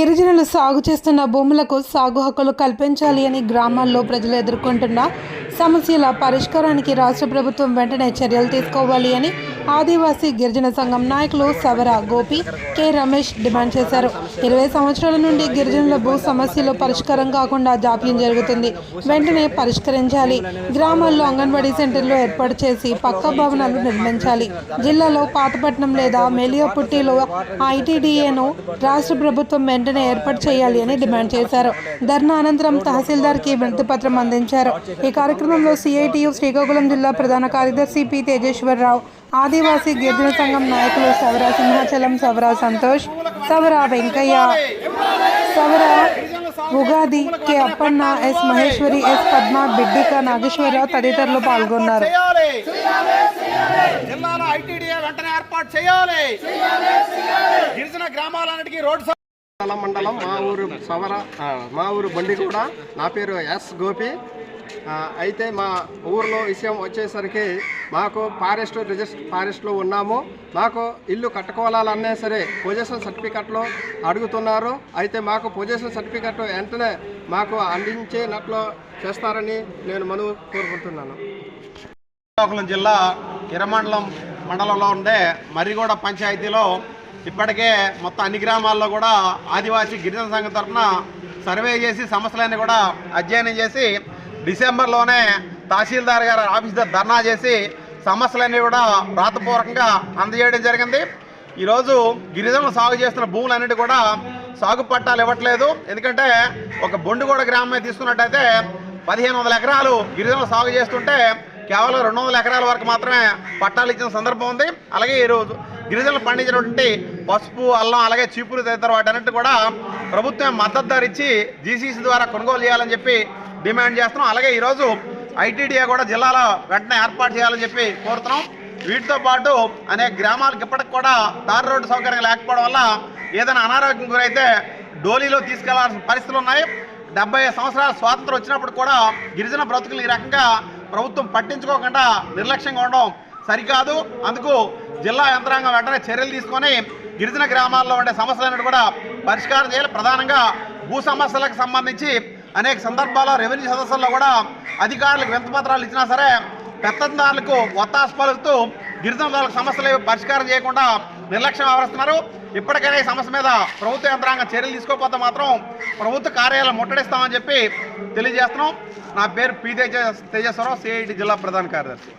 గిరిజనులు సాగు చేస్తున్న భూములకు సాగు హక్కులు కల్పించాలి అని గ్రామాల్లో ప్రజలు ఎదుర్కొంటున్న సమస్యల పరిష్కారానికి రాష్ట్ర ప్రభుత్వం వెంటనే చర్యలు తీసుకోవాలి అని ఆదివాసీ గిరిజన సంఘం నాయకులు సవర గోపి కె రమేష్ డిమాండ్ చేశారు. 20 సంవత్సరాల నుండి గిరిజనుల భూ సమస్యలు పరిష్కారం కాకుండా జాప్యం జరుగుతుంది. వెంటనే పరిష్కరించాలి. గ్రామాల్లో అంగన్వాడీ సెంటర్లు ఏర్పాటు చేసి పక్కా భవనాలు నిర్మించాలి. జిల్లాలో పాతపట్నం లేదా మేలియాపుట్టిలో ఐటీడీఏను రాష్ట్ర ప్రభుత్వం వెంటనే ఏర్పాటు చేయాలి అని డిమాండ్ చేశారు. ధర్నా అనంతరం తహసీల్దార్కి వినతి పత్రం అందించారు. ఈ కార్యక్రమంలో సిఐటియు శ్రీకాకుళం జిల్లా ప్రధాన కార్యదర్శి పి తేజేశ్వరరావు, ఆదివాసీ గిరిజన సంఘం నాయకులు Savara Simhachalam, Savara Santosh, Savara Venkaiah, Savara Ugadi, K Appanna, S Maheshwari, S Padma, Biddika Nageswararao తదితరులు పాల్గొన్నారు. జిల్లాలో ఐటీడీఏ వెంటనే ఏర్పాటు చేయాలి. గిరిజన గ్రామాలన్నిటికీ రోడ్ మండలం మా ఊరు బండి కూడా. నా పేరు ఎస్ గోపి. అయితే మా ఊర్లో విషయం వచ్చేసరికి మాకు ఫారెస్ట్లో ఉన్నాము. మాకు ఇల్లు కట్టుకోవాలన్నా సరే పొజిషన్ సర్టిఫికెట్లు అడుగుతున్నారు. అయితే మాకు పొజిషన్ సర్టిఫికెట్ వెంటనే మాకు అందించేనట్లు చేస్తారని నేను మనవి కోరుకుంటున్నాను. శ్రీకాకుళం జిల్లా మండలంలో ఉండే మర్రిగూడ పంచాయతీలో ఇప్పటికే మొత్తం అన్ని గ్రామాల్లో కూడా ఆదివాసీ గిరిజన సంఘం తరఫున సర్వే చేసి సమస్యలన్నీ కూడా అధ్యయనం చేసి డిసెంబర్లోనే తహసీల్దార్ గారు ఆఫీస్ దగ్గర ధర్నా చేసి సమస్యలన్నీ కూడా రాతపూర్వకంగా అందజేయడం జరిగింది. ఈరోజు గిరిజనులు సాగు చేస్తున్న భూములన్నిటి కూడా సాగు పట్టాలు ఇవ్వట్లేదు. ఎందుకంటే ఒక బొండుగూడ గ్రామమే తీసుకున్నట్టయితే 1500 ఎకరాలు గిరిజనులు సాగు చేస్తుంటే కేవలం 200 ఎకరాల వరకు మాత్రమే పట్టాలు ఇచ్చిన సందర్భం ఉంది. అలాగే ఈరోజు గిరిజనులు పండించినటువంటి పసుపు, అల్లం, అలాగే చీపులు తదితర వాటన్నిటి కూడా ప్రభుత్వం మద్దతు ధర ఇచ్చి జీసీసీ ద్వారా కొనుగోలు చేయాలని చెప్పి డిమాండ్ చేస్తున్నాం. అలాగే ఈరోజు ఐటీడీఏ కూడా జిల్లాలో వెంటనే ఏర్పాటు చేయాలని చెప్పి కోరుతున్నాం. వీటితో పాటు అనేక గ్రామాలకు ఇప్పటికి కూడా తారు రోడ్డు సౌకర్యం లేకపోవడం వల్ల ఏదైనా అనారోగ్యం గురైతే డోలీలో తీసుకెళ్లాల్సిన పరిస్థితులు ఉన్నాయి. 70 సంవత్సరాల స్వాతంత్రం వచ్చినప్పుడు కూడా గిరిజన బ్రతుకులు ఈ రకంగా ప్రభుత్వం పట్టించుకోకుండా నిర్లక్ష్యంగా ఉండడం సరికాదు. అందుకు జిల్లా యంత్రాంగం వెంటనే చర్యలు తీసుకొని గిరిజన గ్రామాల్లో ఉండే సమస్యలను కూడా పరిష్కారం చేయాలి. ప్రధానంగా భూ సమస్యలకు సంబంధించి అనేక సందర్భాల్లో రెవెన్యూ సదస్సుల్లో కూడా అధికారులకు వినతిపత్రాలు ఇచ్చినా సరే పెత్తందారులకు ఒత్తాసు పలుకుతూ గిరిజనులకు సమస్యలు పరిష్కారం చేయకుండా నిర్లక్ష్యం వ్యవహరిస్తున్నారు. ఇప్పటికైనా ఈ సమస్య మీద ప్రభుత్వ యంత్రాంగం చర్యలు తీసుకోకపోతే మాత్రం ప్రభుత్వ కార్యాలయం ముట్టడిస్తామని చెప్పి తెలియజేస్తున్నాం. నా పేరు పి తేజేశ్వరరావు, సిఐటి జిల్లా ప్రధాన కార్యదర్శి.